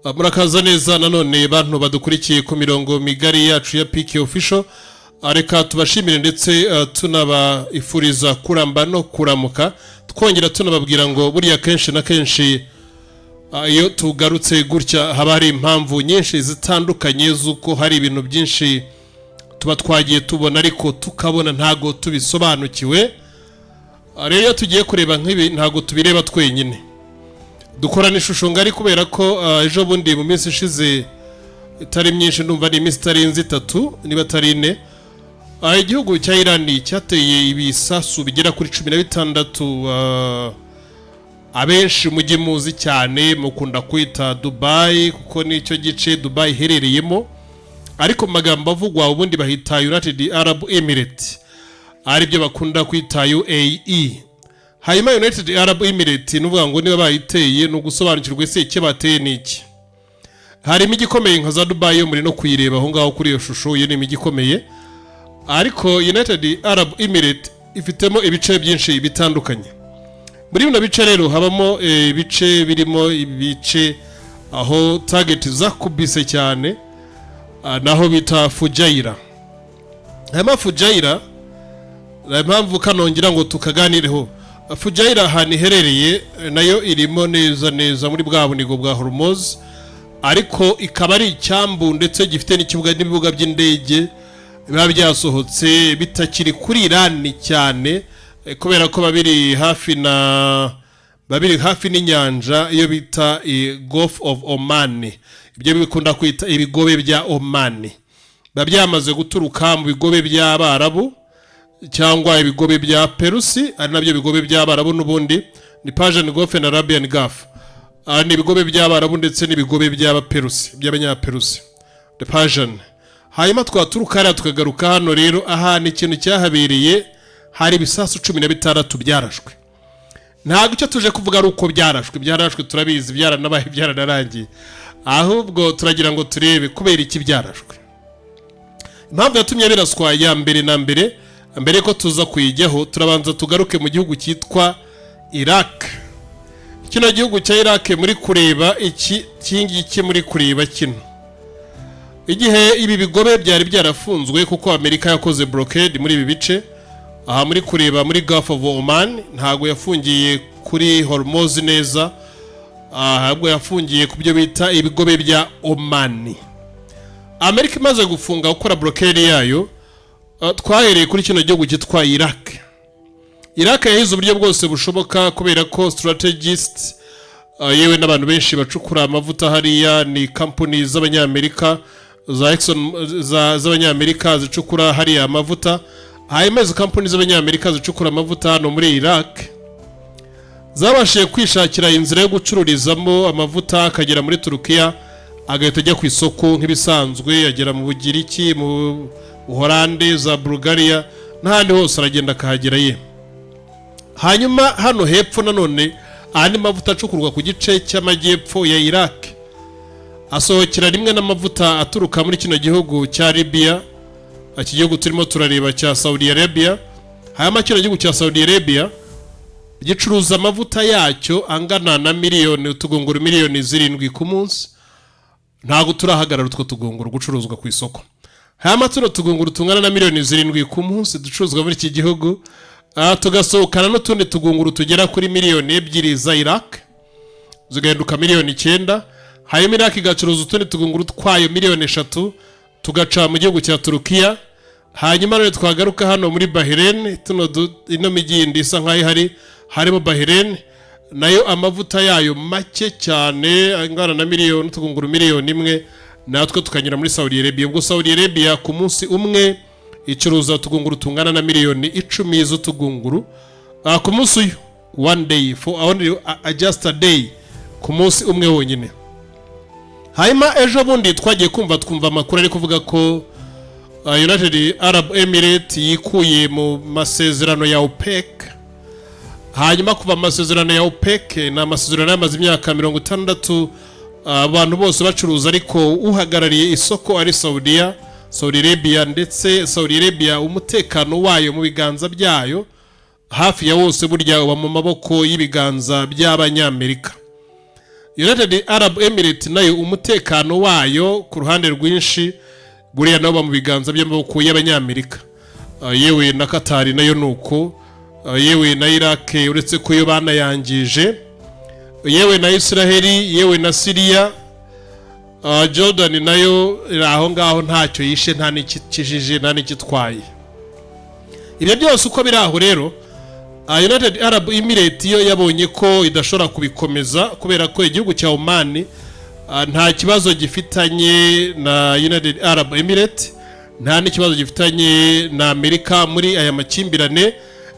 Murakaza neza nanone bantu badukurikiye ku mirongo migari yacu ya PK Official. Reka tubashimire ndetse tunaba ifuriza kuramba no kuramuka. Twongera tunababwira ngo buriya kenshi na kenshi iyo tugarutse gutya haba hari impamvu nyinshi zitandukanye zuko hari ibintu byinshi tuba twagiye tubona ariko tukabona ntago tubisobanukiwe. Rero tugiye kureba nk'ibi ntago tubireba twenyine. Dukorana ishusho ngari kubera ko ejo bundi mu minsi ishize itari myinshi ndumva ari iminsi itarenze 3 niba atari 4 igihugu cya Iran cyateye ibisasu bigera kuri 16 abenshi mujye muzi cyane mukunda kwita Dubai kuko nicyo gice Dubai herereyemo ariko magambo avugwa ubundi bahita United Arab Emirates ari byo bakunda kwita UAE. Hayima United Arab Emirates nuvuga ngo niba bayiteye no gusobanukirwa ese icyo bateye niki. Hari imigi ikomeye nka za Dubai yo muri no kuyireba aho ngaho kuri iyo shusho ye ni imigi ikomeye. Ariko United Arab Emirates ifitemo ibice byinshi bitandukanye. Muri bino bice rero habamo ibice birimo ibice aho target zakubise cyane naho bita Fujairah. Hayima Fujairah la mpamvu kanongira ngo tukaganireho. Fujairah hani herereye nayo irimo neza muri bwa bunigo bwa Hormuz ariko ikaba ari icyambu ndetse gifite n'ikibuga n'ibibuga by'indege biba byasohotse bitakiri kuri Iran cyane kubera ko babiri hafi n'inyanja iyo bita Gulf of Oman. Ibyo bikunda kwita ibigobe bya Oman babyamaze guturuka mu bigobe by'Abarabu cyangwa ibigobe bya Perusi ari nabyo bigobe by'Abarabu n'ubundi ni Persian Gulf and Arabian Gulf. Ni ibigobe by'Abarabu ndetse n'ibigobe by'Abaperusi by'Abanyaperusi the Persian. Hayima twaturuka tukagaruka hano rero aha ni ikintu cyahabereye hari ibisasu 16 byarashwe. Ntago icyo tuje kuvuga ari uko byarashwe turabizi byaranabaye byaranarangiye ahubwo turagira ngo turebe kubera iki byarashwe. Impamvu yatumye biraswa ya mbere ko tuza kuyijyaho turabanza tugaruke mu gihugu cyitwa Iraq. Kino gihugu cya Iraq muri kureba iki muri kureba kino. Igihe ibi bigobe byari byarafunzwe kuko Amerika yakoze blockade muri ibi bice aha muri kureba muri Gulf of Oman ntago yafungiye kuri Hormuz neza ahubwo yafungiye ku byo bita ibigobe bya Oman. Amerika imaze gufunga gukora blockade yayo twahereye kuri kino gihugu cyitwa Iraq. Iraq yahize uburyo bwose bushoboka kubera ko strategist yewe n'abantu benshi bacukura amavuta hariya ni company z'Abanyamerika za Exxon z'Abanyamerika zicukura hariya amavuta. Hayimeze company z'Abanyamerika zicukura amavuta hano muri Iraq zabashije kwishakira inzira yo gucururizamo amavuta akagera muri Turukiya agahita ajya ku isoko nk'ibisanzwe yagera mu Bugiriki mu Buholande za Bulgaria n'ahandi hose aragenda akahagera ye. Hanyuma hano hepfo nanone andi mavuta acukurwa ku gice cy'amajyepfo ya Iraq asohokera rimwe n'amavuta aturuka muri kino gihugu cya Libya. Iki gihugu turimo turareba cya Saudi Arabia. Hanyuma kino gihugu cya Saudi Arabia gicuruza amavuta yacyo angana na utugunguru miliyoni 7 ku munsi. Ntago turahagarara utwo tugunguru gucuruzwa ku isoko. Hanyuma tuno tugunguru tungana na miliyoni 7 ku munsi ducuruzwa muri iki gihugu tugasohokana n'utundi tugunguru tugera kuri miliyoni 2 za Iraq zigahinduka miliyoni 9. Hanyuma Iraq igacuruza utundi tugunguru twayo miliyoni 3 tugaca mu gihugu cya Turukiya. Hanyuma rero twagaruka hano muri Bahrain ino migi yindi isa nkaho harimo Bahrain nayo amavuta yayo make cyane angana na miliyoni tugunguru miliyoni 1 natwe tukanyura muri Saudi Arabia. Ubwo Saudi Arabia ku munsi umwe icuruza tugunguru tungana na miliyoni 10 z'utugunguru ku munsi uyu one day for only just a day ku munsi umwe wonyine. Hayima ejo bundi twagiye twumva amakuru ari kuvuga ko United Arab Emirates yikuye mu masezerano ya OPEC. Hanyuma kuva amasezerano ya OPEC na amasezerano yamaze imyaka 60 abantu bose bacuruza ariko uhagarariye isoko ari Saudi Arabia ndetse Saudi Arabia umutekano wayo mu biganza byayo hafi ya wose burya uba mu maboko y'ibiganza by'Abanyamerika. United Arab Emirates nayo umutekano wayo ku ruhande rwinshi buriya nabo mu biganza by'amaboko y'abanyamerika. Yewe na Qatar nayo nuko, yewe na Iraq uretse ko yo banayangije, yewe na Israeli, yewe na Syria, Jordan nayo aho ngaho ntacyo yishe, nta nikijije, nta nikitwaye. Ibyo byose uko biraho rero, United Arab Emirates yo yabonye ko idashobora kubikomeza kubera ko igihugu cya Oman nta kibazo gifitanye na United Arab Emirates, nta n'ikibazo gifitanye na Amerika muri aya makimbirane,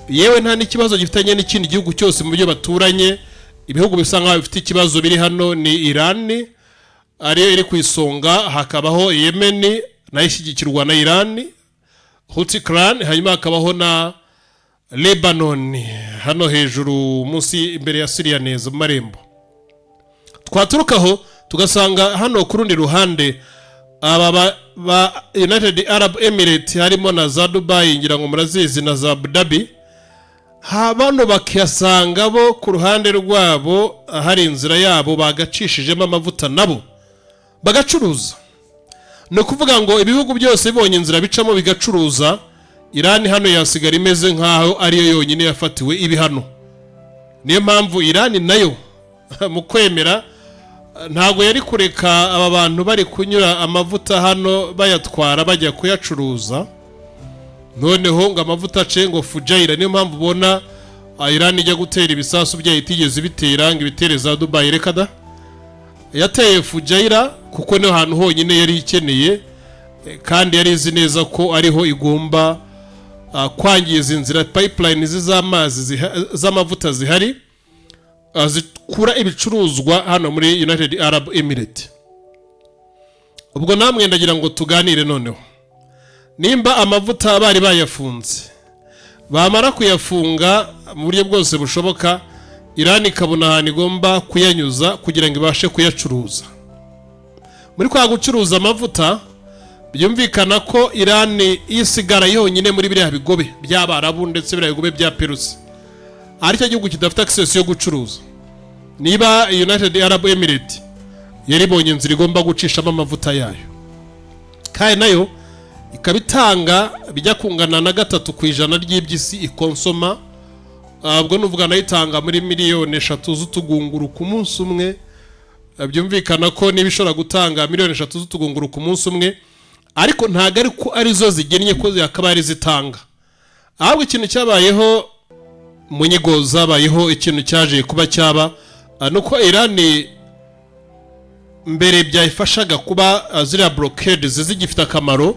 yewe nta n'ikibazo gifitanye n'ikindi gihugu cyose mu byo baturanye. Ibihugu bisa nkaho bifite ikibazo biri hano ni Iran, ariyo iri ku isonga, hakabaho Yemen nayo ishyigikirwa na Iran, Houthi clan, hanyuma hakabaho na Lebanon hano hejuru munsi imbere ya Syria neza mu marembo. Twaturukaho tugasanga hano ku rundi ruhande aba ba United Arab Emirates harimo na za Dubai, ngira ngo murazizi, na za Abu Dhabi. Bano bakiyasanga bo ku ruhande rwabo hari inzira yabo bagacishijemo amavuta nabo bagacuruza. No kuvuga ngo ibihugu byose bibonye inzira bicamo bigacuruza, Iran hano yasigara imeze nkaho ariyo yonyine yafatiwe ibi hano. Niyo mpamvu Iran nayo mu kwemera ntago yari kureka aba bantu bari kunyura amavuta hano bayatwara bajya kuyacuruza, noneho ngo amavuta ace ngo Fujairah. Niyo mpamvu ubona Iran ijya gutera ibisasu byayo itigeze bitera ngo ibitere za Dubai. Reka da, yateye Fujairah kuko niho hantu honyine yari ikeneye, kandi yari izi neza ko ariho igomba kwangiza inzira pipeline z'amazi z'amavuta zihari zikura ibicuruzwa hano muri United Arab Emirates. Ubwo namwe ndagira ngo tuganire noneho, nimba amavuta bari bayafunze, bamara kuyafunga mu buryo bwose bushoboka, Iran ikabona ahantu igomba kuyanyuza kugira ngo ibashe kuyacuruza. Muri kwa gucuruza amavuta byumvikana ko Iran isigara yonyine muri biriya bigobe by'Abarabu ndetse biriya bigobe bya Perusi, aricyo gihugu kidafite access yo gucuruza. Niba United Arab Emirates yaribonye inzira igomba gucishamo amavuta yayo, kandi nayo ikabitanga bijya kungana na 3% ry'ibyisi ikonsoma, ubwo nuvuga nayo itanga muri miliyoni 3 z'utugunguru ku munsi umwe. Byumvikana ko niba ishobora gutanga miliyoni 3 z'utugunguru ku munsi umwe, ariko ntago ari ko arizo zigennye ko yakaba ari zitanga. Ahubwo ikintu cyabayeho mu nyigo zabayeho, ikintu cyaje kuba cyaba nuko Iran mbere byayifashaga kuba ziriya blockades zigifite akamaro,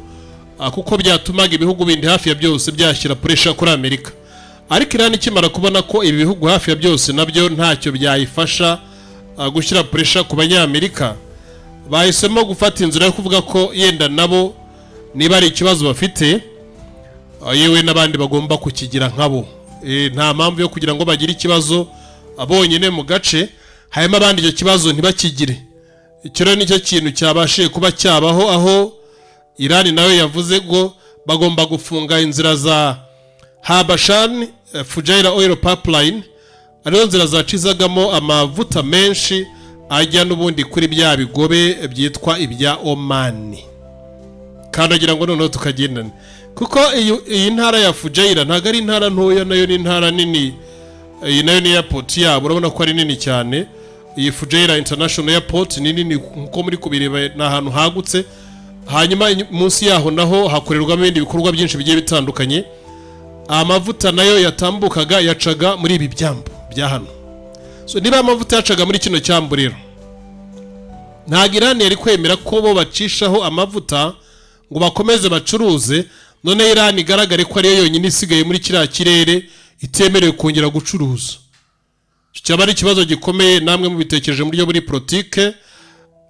kuko byatumaga ibihugu bindi hafi ya byose byashyira pressure kuri Amerika. Ariko Iran ikimara kubona ko ibi bihugu hafi ya byose nabyo ntacyo byayifasha gushyira pressure ku banyamerika, bahisemo gufata inzira yo kuvuga ko yenda nabo niba ari ikibazo bafite, yewe n'abandi bagomba kukigira nkabo. Nta mpamvu yo kugira ngo bagire ikibazo abonyine mu gace hanyuma abandi icyo kibazo ntibakigire. Icyo rero nicyo kintu cyabashije kuba cyabaho, aho Iran nawe yavuze ngo bagomba gufunga inzira za Habashan Fujairah Oil Pipeline, arizo nzira zacizagamo amavuta menshi ajya n'ubundi kuri bya bigobe byitwa ibya Oman. Kandi agira ngo noneho tukagendana, kuko iyi ntara ya Fujairah ntago ari intara ntoya, nayo ni intara nini. Iyi nayo ni airport yabo, urabona ko ari nini cyane. Iyi Fujairah International Airport ni nini nko muri kubireba, na ahantu hagutse. Hanyuma munsi yaho naho hakorerwamo ibindi bikorwa byinshi bigiye bitandukanye. Amavuta nayo yatambukaga yacaga muri ibi byambo bya hano. So niba amavuta yacaga muri kino cyambo rero, ntago Iran yari kwemera ko bo bacishaho amavuta ngo bakomeze bacuruze, none Iran igaragare ko ariyo yonyine isigaye muri kiriya kirere itemerewe kongera gucuruza. Cyaba ari ikibazo gikomeye, namwe mubitekereje mu buryo buri politike.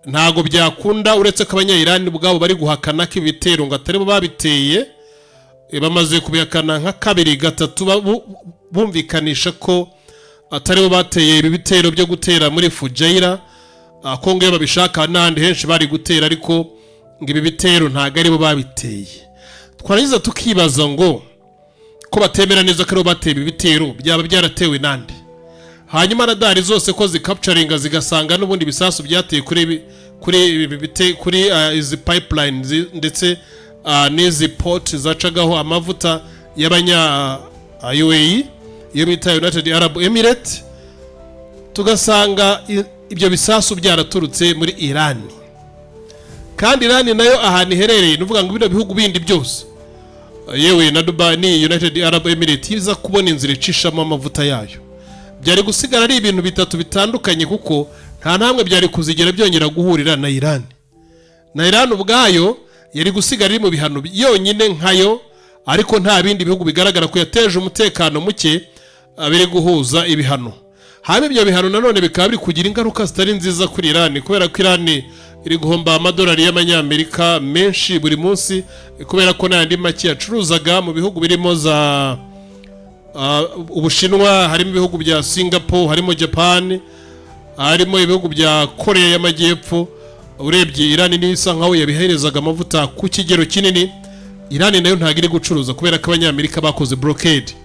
Ntago byakunda, uretse ko abanya-Iran ubwabo bari guhakana ko ibitero ngo atari bo babiteye. Bamaze kubihakana nka 2-3 bumvikanisha ko atari bo bateye ibi bitero byo gutera muri Fujairah, ko ngo babishaka n'ahandi henshi bari gutera, ariko ngo ibi bitero ntago ari bo babiteye. Twaragize tukibaza ngo ko batemera neza ko bateye ibi bitero byaba byaratewe nande. hanyuma radari zose ko zicapturinga zigasanga n'ubundi bisasu byateye kuri izi pipeline ndetse n'izi port zacagaho amavuta y'abanya UAE iyo bita United Arab Emirates, tugasanga ibyo bisasu byaraturutse muri Iran. Kandi Iran nayo ahantu iherereye nuvuga ngo bino bihugu bindi byose yewe na Dubai ni United Arab Emirates iza kubona inzira icishamo amavuta yayo, byari gusigara ari ibintu bitatu bitandukanye kuko nta namwe byari kuzigera byongera guhurira na Iran. Na Iran ubwayo yari gusigara iri mu bihano yonyine nkayo, ariko nta bindi bihugu bigaragara ko yateje umutekano muke biri guhuza ibihano. Haba ibyo bihano nanone bikaba biri kugira ingaruka zitari nziza kuri Iran, kubera ko Iran iri guhomba amadolari y'amanyamerika menshi buri munsi, kubera ko n'andi make yacuruzaga mu bihugu birimo za Ubushinwa, harimo ibihugu bya Singapore, harimo Japan, harimo ibihugu bya Korea y'Amajyepfo. Urebye Iran ni isa nkaho yabiherezaga amavuta ku kigero kinini. Iran nayo ntago iri gucuruza kubera ko abanyamerika bakoze blockade,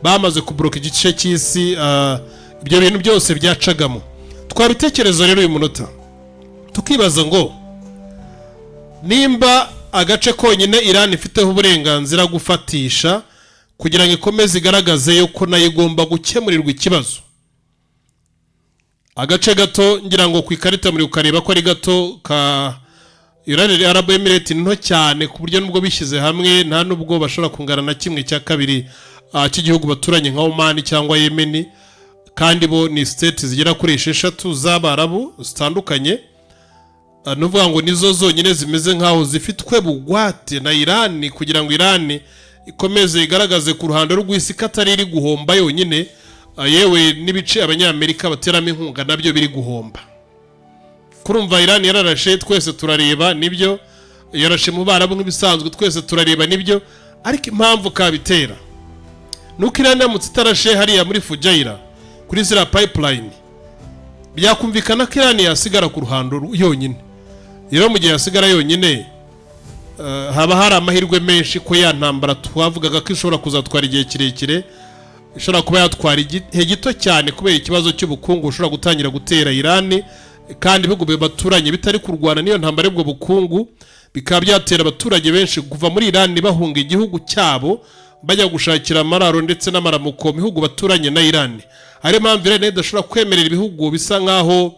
bamaze kubloka igice cy'isi, ibyo bintu byose byacagamo. Twabitekereza rero uyu munota tukibaza ngo nimba agace konyine Iran ifiteho uburenganzira gufatisha kugira ngo ikomeze igaragaze yuko nayo igomba gukemurirwa ikibazo, agace gato ngira ngo ku ikarita muri ukareba ko ari gato ka United Arab Emirates nto cyane ku buryo nubwo bishyize hamwe nta nubwo bashobora kungana na kimwe cya kabiri cy'igihugu baturanye nka Oman cyangwa Yemen, kandi bo ni state zigera kuri 6 z'Abarabu zitandukanye. Nuvuga ngo nizo zonyine zimeze nkaho zifitwe bugwate na Iran kugira ngo Iran ikomeze igaragaze ku ruhando rw'isi katari iri guhomba yonyine, yewe n'ibice abanyamerika bateramo inkunga nabyo biri guhomba. Kurumva Iran yararashe twese turareba nibyo, yarashe mu Barabu nk'ibisanzwe twese turareba nibyo, ariko impamvu kabitera nuko Iran yamutse itarashe hariya muri Fujairah kuri zira pipeline, byakumvikana ko Iran yasigara ku ruhando yonyine. Rero mu gihe yasigara yonyine haba hari amahirwe menshi ko ya ntambara twavugaga ko ishobora kuzatwara igihe kirekire, ishobora kuba yatwara igihe gito cyane kubera ikibazo cy'ubukungu ushobora gutangira gutera Iran, kandi ibihugu baturanye bitari kurwana niyo ntambara y'ubwo bukungu bikaba byatera abaturage benshi kuva muri Iran bahunga igihugu cyabo bajya gushakira amararo ndetse n'amaramuko mu bihugu baturanye na Iran. Ari mpamvu Iran idashobora kwemerera ibihugu bisa nkaho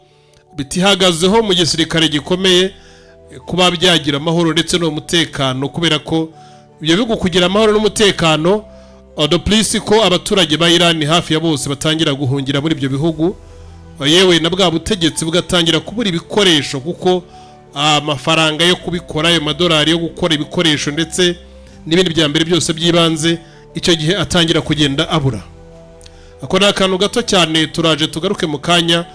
bitihagazeho mu gisirikare gikomeye kuba byagira amahoro ndetse n'umutekano, kubera ko ibyo bihugu kugira amahoro n'umutekano please ko abaturage ba Iran hafi ya bose batangira guhungira muri ibyo bihugu, yewe na bwa butegetsi bugatangira kubura ibikoresho kuko amafaranga yo kubikora ayo madolari yo gukora ibikoresho ndetse n'ibindi bya mbere byose by'ibanze icyo gihe atangira kugenda abura. Ako ni akantu gato cyane, turaje tugaruke mu kanya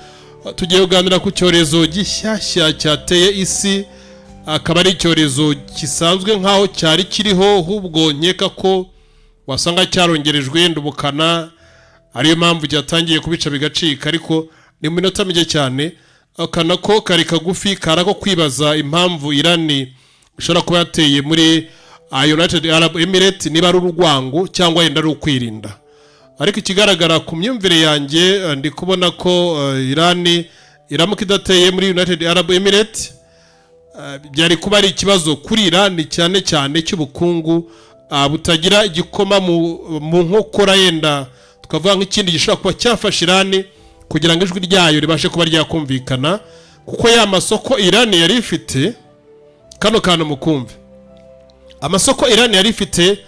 tugiye kuganira ku cyorezo gishyashya cyateye isi, akaba ari icyorezo kisanzwe nkaho cyari kiriho, ahubwo nkeka ko wasanga cyarongerejwe yenda ubukana, ariyo mpamvu cyatangiye kubica bigacika, ariko ni mu minota mike cyane. Akana ko kari kagufi karako kwibaza impamvu Iran ishobora kuba yateye muri United Arab Emirates, niba ari urwango cyangwa yenda ari ukwirinda. Ariko ikigaragara ku myumvire yanjye ndi kubona ko Iran iramuka idateye muri United Arab Emirates byari kuba ari ikibazo kuri Iran cyane cyane cy'ubukungu butagira igikoma mu nkokora, yenda tukavuga nk'ikindi gishobora kuba cyafasha Iran kugira ngo ijwi ryayo ribashe kuba ryakumvikana, kuko ya masoko Iran yari ifite kano kantu mukumve. Amasoko Iran yari ifite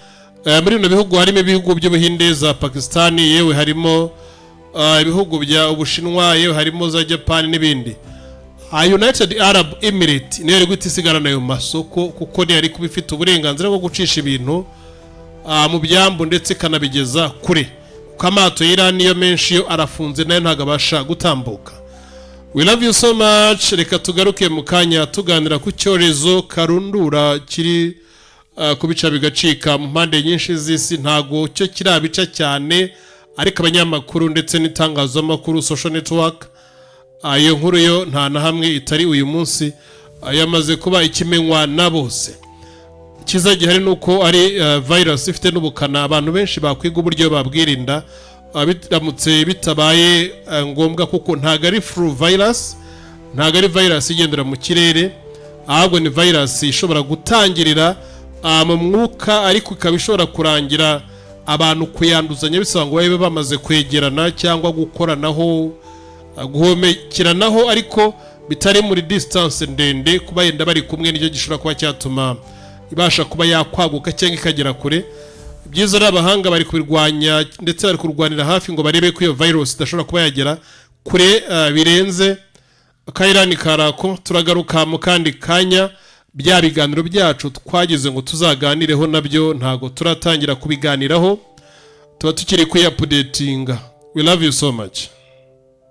muri bino bihugu harimo ibihugu by'Ubuhinde za Pakistan, yewe harimo ibihugu bya Ubushinwa, yewe harimo za Japan n'ibindi. United Arab Emirates niyo yari guhita isigara nayo masoko kuko niyo yari kuba ifite uburenganzira bwo gucisha ibintu mu byambu ndetse kanabigeza kure, kuko amato y'Iran niyo menshi yo arafunze nayo ntago abasha gutambuka. We love you so much. Reka tugaruke mu kanya tuganira ku cyorezo karundura kiri kubica bigacika mu mpande nyinshi z'isi. Ntago cyo kirabica cyane, ariko abanyamakuru ndetse n'itangazamakuru social network ayo nkuru yo nta na hamwe itari uyu munsi yamaze kuba ikimenywa na bose. Kiza gihari nuko ari virus ifite n'ubukana abantu benshi bakwiga uburyo babwirinda biramutse bitabaye ngombwa, kuko ntago ari flu virus, ntago ari virus igendera mu kirere, ahubwo ni virus ishobora gutangirira mu mwuka, ariko ikaba ishobora kurangira abantu kuyanduzanya bisaba ngo babe bamaze kwegerana cyangwa gukoranaho, guhomekeranaho, ariko bitari muri distance ndende, kuba yenda bari kumwe n'icyo gishobora kuba cyatuma ibasha kuba yakwaguka cyangwa ikagera kure. Byiza ari abahanga bari kubirwanya ndetse bari kurwanira hafi ngo barebe ko iyo virus idashobora kuba yagera kure birenze. Kairani Karako, turagaruka mu kandi kanya. Bya biganiro byacu twagize ngo tuzaganireho nabyo ntago turatangira kubiganiraho, tuba tukiri ku updating. We love you so much.